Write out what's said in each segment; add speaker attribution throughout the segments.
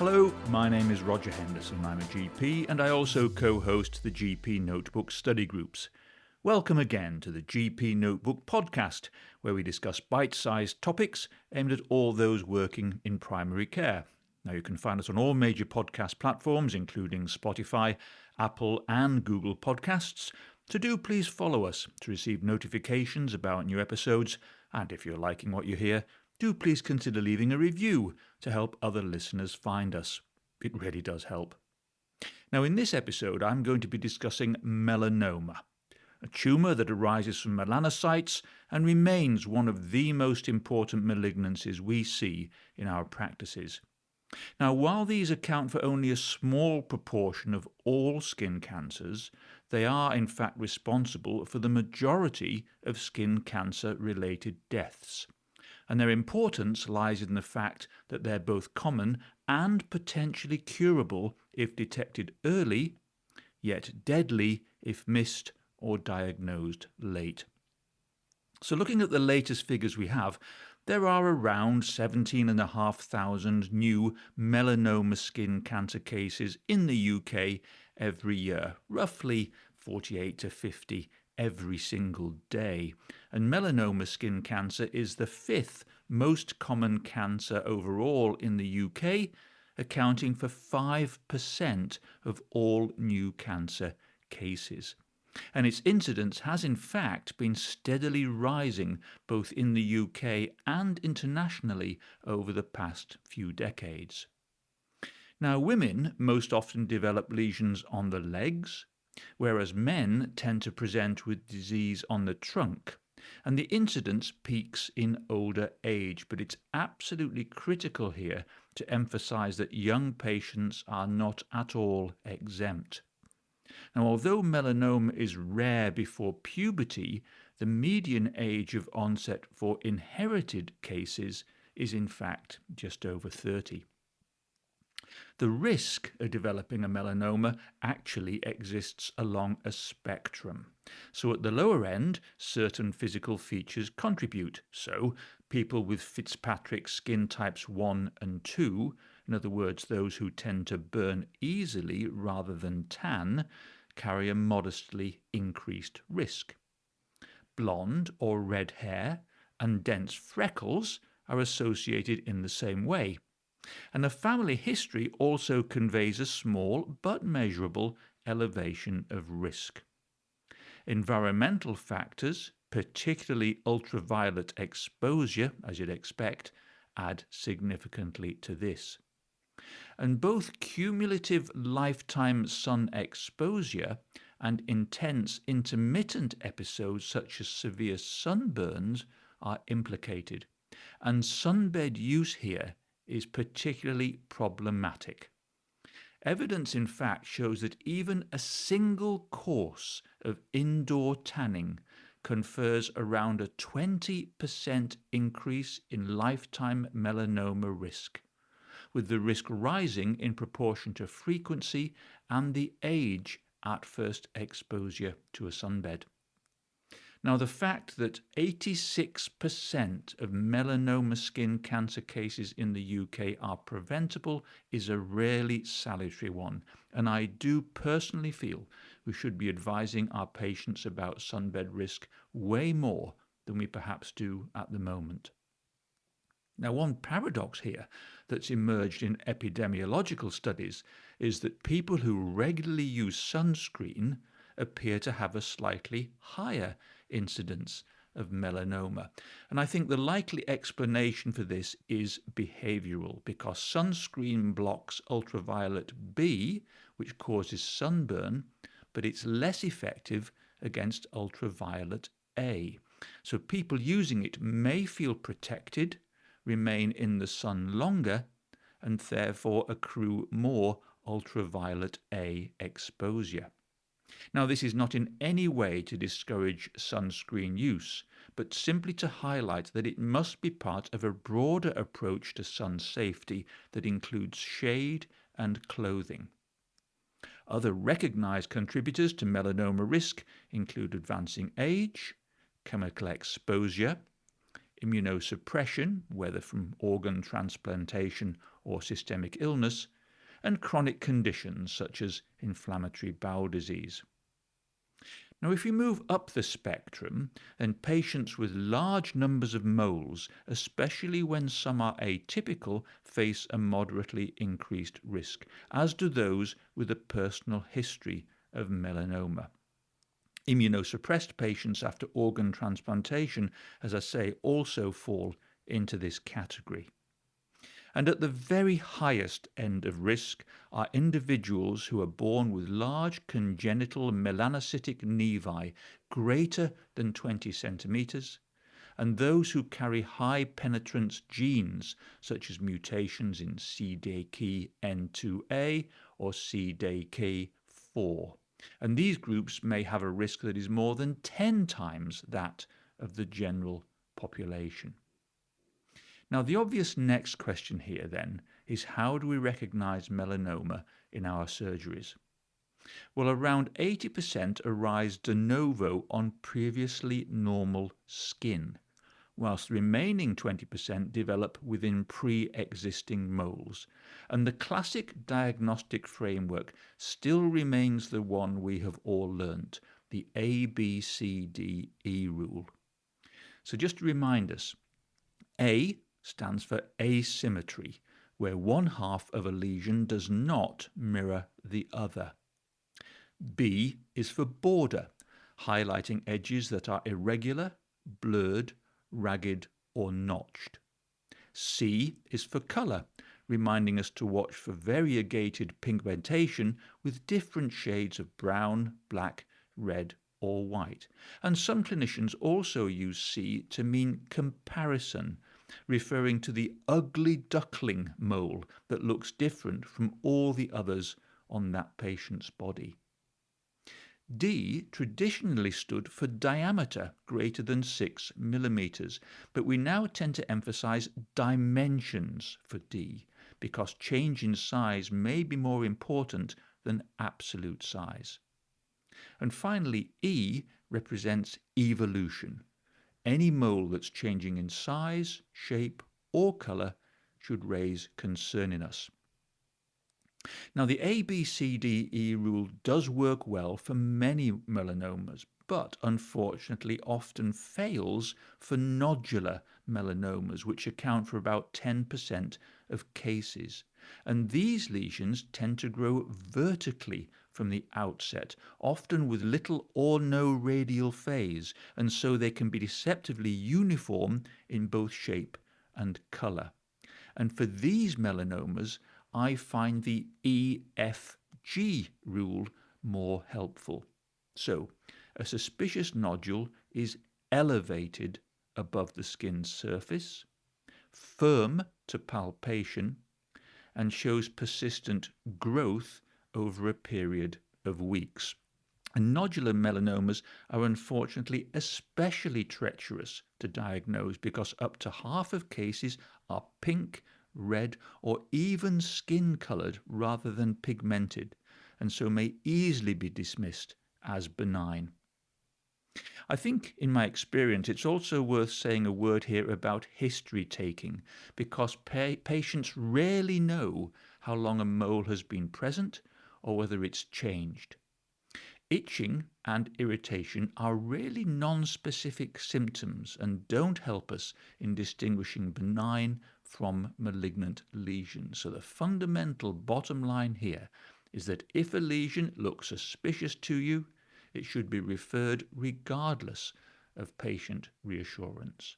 Speaker 1: Hello, my name is Roger Henderson. I'm a GP and I also co-host the GP Notebook study groups. Welcome again to the GP Notebook podcast, where we discuss bite-sized topics aimed at all those working in primary care. Now you can find us on all major podcast platforms, including Spotify, Apple and Google Podcasts. So do please follow us to receive notifications about new episodes, and if you're liking what you hear, do please consider leaving a review to help other listeners find us. It really does help. Now in this episode I'm going to be discussing melanoma, a tumour that arises from melanocytes and remains one of the most important malignancies we see in our practices. Now, while these account for only a small proportion of all skin cancers, they are in fact responsible for the majority of skin cancer-related deaths. And their importance lies in the fact that they're both common and potentially curable if detected early, yet deadly if missed or diagnosed late. So looking at the latest figures we have, there are around 17,500 new melanoma skin cancer cases in the UK every year, roughly 48 to 50 every single day. And melanoma skin cancer is the fifth most common cancer overall in the UK, accounting for 5% of all new cancer cases. And its incidence has in fact been steadily rising both in the UK and internationally over the past few decades. Now, women most often develop lesions on the legs, whereas men tend to present with disease on the trunk, and the incidence peaks in older age. But it's absolutely critical here to emphasize that young patients are not at all exempt. Now, although melanoma is rare before puberty, the median age of onset for inherited cases is in fact just over 30. The risk of developing a melanoma actually exists along a spectrum. So at the lower end, certain physical features contribute. So people with Fitzpatrick skin types 1 and 2, in other words, those who tend to burn easily rather than tan, carry a modestly increased risk. Blonde or red hair and dense freckles are associated in the same way. And a family history also conveys a small but measurable elevation of risk. Environmental factors, particularly ultraviolet exposure, as you'd expect, add significantly to this. And both cumulative lifetime sun exposure and intense intermittent episodes such as severe sunburns are implicated. And sunbed use here is particularly problematic. Evidence, in fact, shows that even a single course of indoor tanning confers around a 20% increase in lifetime melanoma risk, with the risk rising in proportion to frequency and the age at first exposure to a sunbed. Now, the fact that 86% of melanoma skin cancer cases in the UK are preventable is a rarely salutary one, and I do personally feel we should be advising our patients about sunbed risk way more than we perhaps do at the moment. Now, one paradox here that's emerged in epidemiological studies is that people who regularly use sunscreen appear to have a slightly higher incidence of melanoma. And I think the likely explanation for this is behavioural, because sunscreen blocks ultraviolet B, which causes sunburn, but it's less effective against ultraviolet A. So people using it may feel protected, remain in the sun longer, and therefore accrue more ultraviolet A exposure. Now, this is not in any way to discourage sunscreen use, but simply to highlight that it must be part of a broader approach to sun safety that includes shade and clothing. Other recognised contributors to melanoma risk include advancing age, chemical exposure, immunosuppression, whether from organ transplantation or systemic illness, and chronic conditions such as inflammatory bowel disease. Now, if you move up the spectrum, then patients with large numbers of moles, especially when some are atypical, face a moderately increased risk, as do those with a personal history of melanoma. Immunosuppressed patients after organ transplantation, as I say, also fall into this category. And at the very highest end of risk are individuals who are born with large congenital melanocytic nevi greater than 20 centimeters, and those who carry high penetrance genes such as mutations in CDKN2A or CDK4. And these groups may have a risk that is more than 10 times that of the general population. Now, the obvious next question here then is, how do we recognize melanoma in our surgeries? Well, around 80% arise de novo on previously normal skin, whilst the remaining 20% develop within pre-existing moles. And the classic diagnostic framework still remains the one we have all learnt, the ABCDE rule. So just to remind us, A stands for asymmetry, where one half of a lesion does not mirror the other. B is for border, highlighting edges that are irregular, blurred, ragged, or notched. C is for colour, reminding us to watch for variegated pigmentation with different shades of brown, black, red, or white. And some clinicians also use C to mean comparison, referring to the ugly duckling mole that looks different from all the others on that patient's body. D traditionally stood for diameter greater than 6 millimeters, but we now tend to emphasize dimensions for D because change in size may be more important than absolute size. And finally, E represents evolution. Any mole that's changing in size, shape, or colour should raise concern in us. Now, the ABCDE rule does work well for many melanomas, but unfortunately often fails for nodular melanomas, which account for about 10% of cases. And these lesions tend to grow vertically from the outset, often with little or no radial phase, and so they can be deceptively uniform in both shape and colour. And for these melanomas, I find the EFG rule more helpful. So, a suspicious nodule is elevated above the skin's surface, firm to palpation, and shows persistent growth over a period of weeks. And nodular melanomas are unfortunately especially treacherous to diagnose because up to half of cases are pink, red, or even skin-coloured rather than pigmented, and so may easily be dismissed as benign. I think, in my experience, it's also worth saying a word here about history taking, because patients rarely know how long a mole has been present or whether it's changed. Itching and irritation are really non-specific symptoms and don't help us in distinguishing benign from malignant lesions. So the fundamental bottom line here is that if a lesion looks suspicious to you, it should be referred regardless of patient reassurance.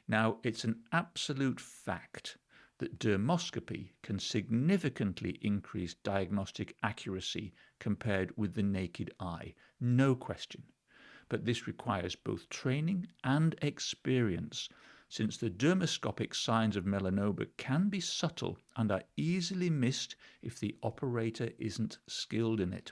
Speaker 1: Now, it's an absolute fact that dermoscopy can significantly increase diagnostic accuracy compared with the naked eye, no question. But this requires both training and experience, since the dermoscopic signs of melanoma can be subtle and are easily missed if the operator isn't skilled in it.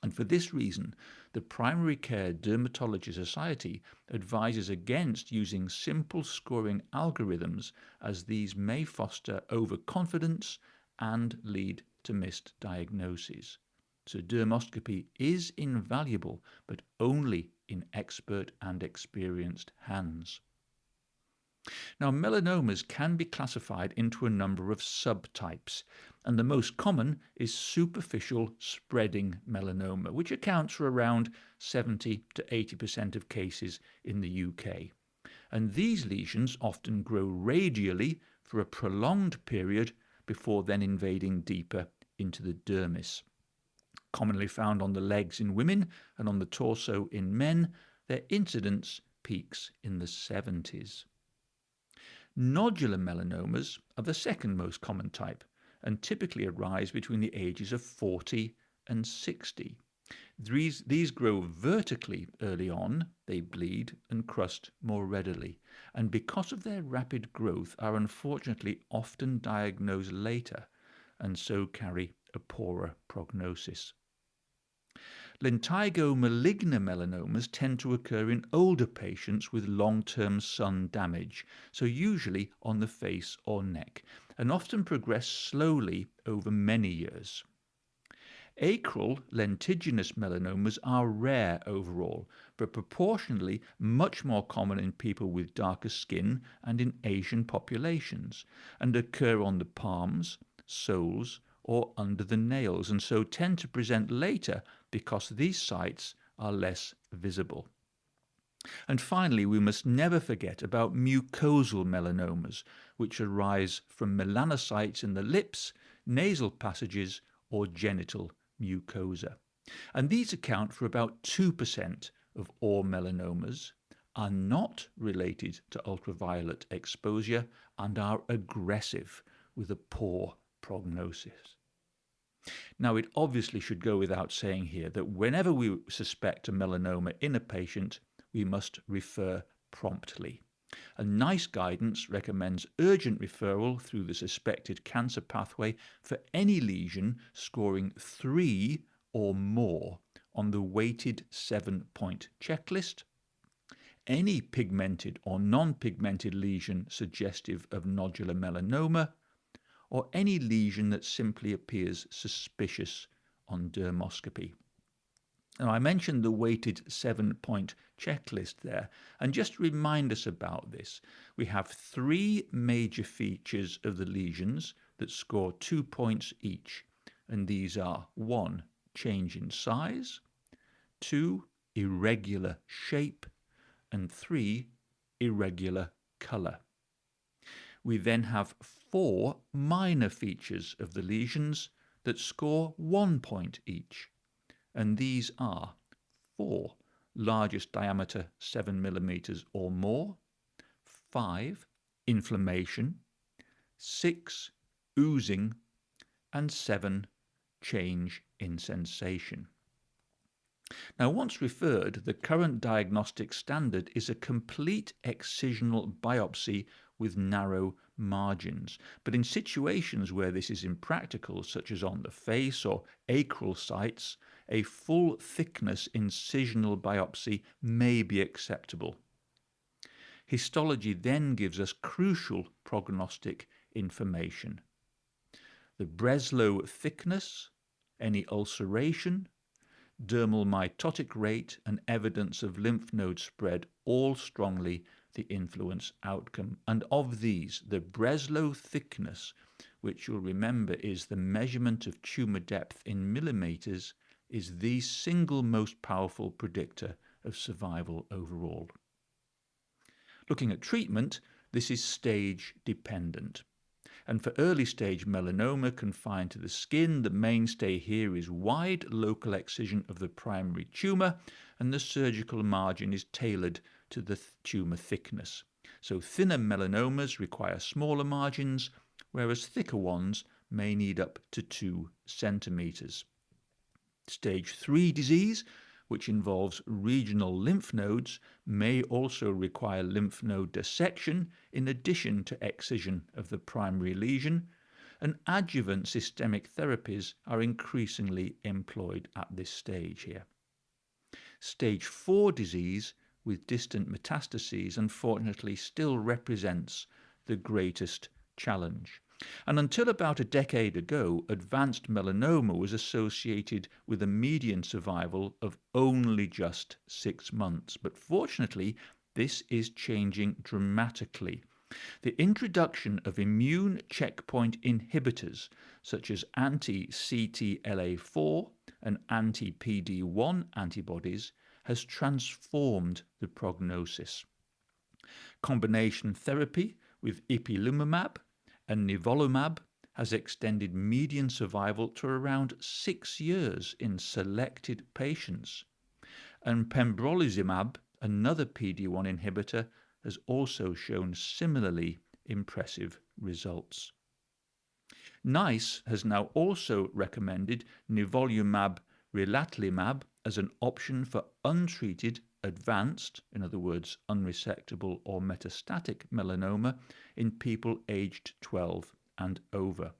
Speaker 1: And for this reason, the Primary Care Dermatology Society advises against using simple scoring algorithms, as these may foster overconfidence and lead to missed diagnoses. So dermoscopy is invaluable, but only in expert and experienced hands. Now, melanomas can be classified into a number of subtypes, and the most common is superficial spreading melanoma, which accounts for around 70 to 80% of cases in the UK. And these lesions often grow radially for a prolonged period before then invading deeper into the dermis. Commonly found on the legs in women and on the torso in men, their incidence peaks in the 70s. Nodular melanomas are the second most common type and typically arise between the ages of 40 and 60. These grow vertically early on, they bleed and crust more readily, and because of their rapid growth are unfortunately often diagnosed later and so carry a poorer prognosis. Lentigo maligna melanomas tend to occur in older patients with long-term sun damage, so usually on the face or neck, and often progress slowly over many years. Acral lentiginous melanomas are rare overall, but proportionally much more common in people with darker skin and in Asian populations, and occur on the palms, soles, or under the nails, and so tend to present later because these sites are less visible. And finally, we must never forget about mucosal melanomas, which arise from melanocytes in the lips, nasal passages, or genital mucosa. And these account for about 2% of all melanomas, are not related to ultraviolet exposure, and are aggressive with a poor prognosis. Now, it obviously should go without saying here that whenever we suspect a melanoma in a patient, we must refer promptly. And NICE guidance recommends urgent referral through the suspected cancer pathway for any lesion scoring 3 or more on the weighted 7-point checklist, any pigmented or non-pigmented lesion suggestive of nodular melanoma, or any lesion that simply appears suspicious on dermoscopy. Now, I mentioned the weighted 7-point checklist there, and just to remind us about this, we have 3 major features of the lesions that score 2 points each, and these are 1. Change in size, 2. Irregular shape, and 3. Irregular colour. We then have 4 minor features of the lesions that score 1 point each, and these are 4. Largest diameter 7 millimeters or more, 5. Inflammation, 6. Oozing, and 7. Change in sensation. Now, once referred, the current diagnostic standard is a complete excisional biopsy with narrow margins. But in situations where this is impractical, such as on the face or acral sites, a full thickness incisional biopsy may be acceptable. Histology then gives us crucial prognostic information. The Breslow thickness, any ulceration, dermal mitotic rate, and evidence of lymph node spread all strongly the influence outcome. And of these, the Breslow thickness, which you'll remember is the measurement of tumour depth in millimetres, is the single most powerful predictor of survival overall. Looking at treatment, this is stage dependent. And for early stage melanoma confined to the skin, the mainstay here is wide local excision of the primary tumour, and the surgical margin is tailored to the tumour thickness. So thinner melanomas require smaller margins, whereas thicker ones may need up to 2 centimetres. Stage 3 disease, which involves regional lymph nodes, may also require lymph node dissection in addition to excision of the primary lesion, and adjuvant systemic therapies are increasingly employed at this stage here. Stage 4 disease with distant metastases unfortunately still represents the greatest challenge. And until about a decade ago, advanced melanoma was associated with a median survival of only just 6 months. But fortunately, this is changing dramatically, The introduction of immune checkpoint inhibitors such as anti-CTLA4 and anti-PD-1 antibodies has transformed the prognosis. Combination therapy with ipilimumab and nivolumab has extended median survival to around 6 years in selected patients, and pembrolizumab, another PD-1 inhibitor, has also shown similarly impressive results. NICE has now also recommended nivolumab relatlimab as an option for untreated advanced, in other words unresectable or metastatic melanoma in people aged 12 and over.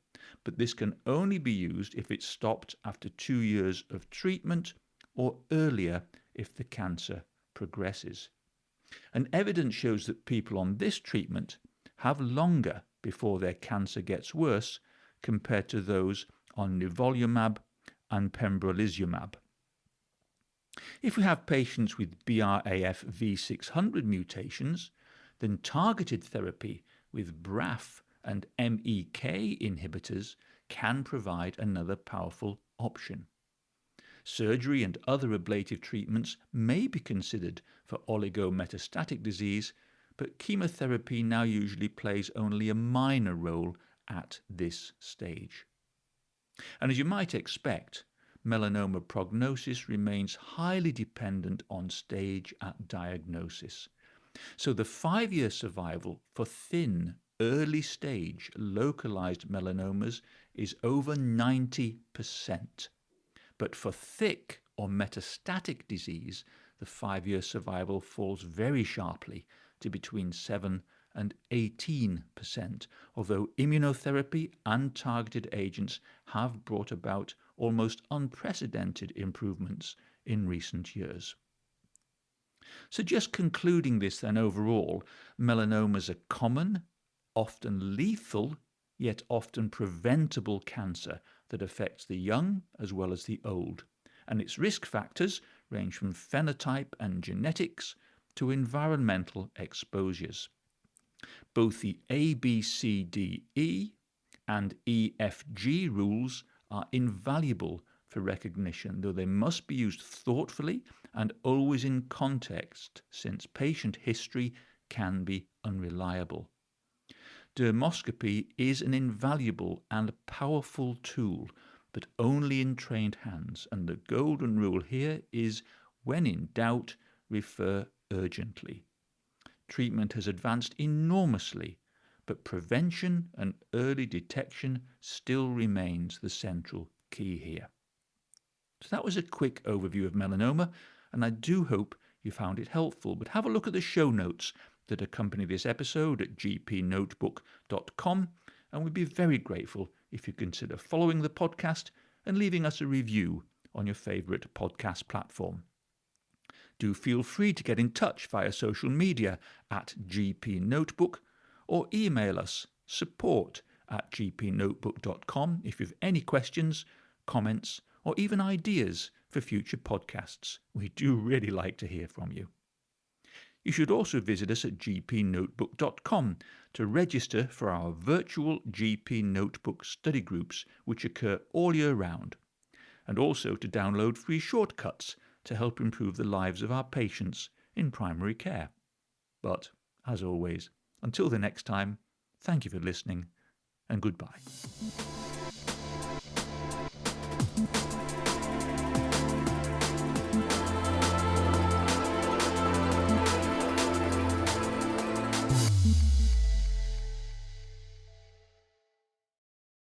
Speaker 1: But this can only be used if it's stopped after 2 years of treatment or earlier if the cancer progresses. And evidence shows that people on this treatment have longer before their cancer gets worse compared to those on nivolumab and pembrolizumab. If we have patients with BRAF V600 mutations, then targeted therapy with BRAF and MEK inhibitors can provide another powerful option. Surgery and other ablative treatments may be considered for oligometastatic disease, but chemotherapy now usually plays only a minor role at this stage. And as you might expect, melanoma prognosis remains highly dependent on stage at diagnosis. So the 5-year survival for thin, early stage localized melanomas is over 90%. But for thick or metastatic disease, the 5-year survival falls very sharply to between 7 and 18%, although immunotherapy and targeted agents have brought about almost unprecedented improvements in recent years. So just concluding this then, overall, melanomas are common, often lethal, yet often preventable cancer that affects the young as well as the old, and its risk factors range from phenotype and genetics to environmental exposures. Both the ABCDE and EFG rules are invaluable for recognition, though they must be used thoughtfully and always in context, since patient history can be unreliable. Dermoscopy is an invaluable and powerful tool, but only in trained hands, and the golden rule here is, when in doubt, refer urgently. Treatment has advanced enormously, but prevention and early detection still remains the central key here. So that was a quick overview of melanoma, and I do hope you found it helpful. But have a look at the show notes that accompany this episode at GPnotebook.com, and we'd be very grateful if you consider following the podcast and leaving us a review on your favourite podcast platform. Do feel free to get in touch via social media at GPnotebook or email us support@GPnotebook.com if you have any questions, comments, or even ideas for future podcasts. We do really like to hear from you. You should also visit us at GPnotebook.com to register for our virtual GP Notebook study groups, which occur all year round, and also to download free shortcuts to help improve the lives of our patients in primary care. But, as always, until the next time, thank you for listening, and goodbye.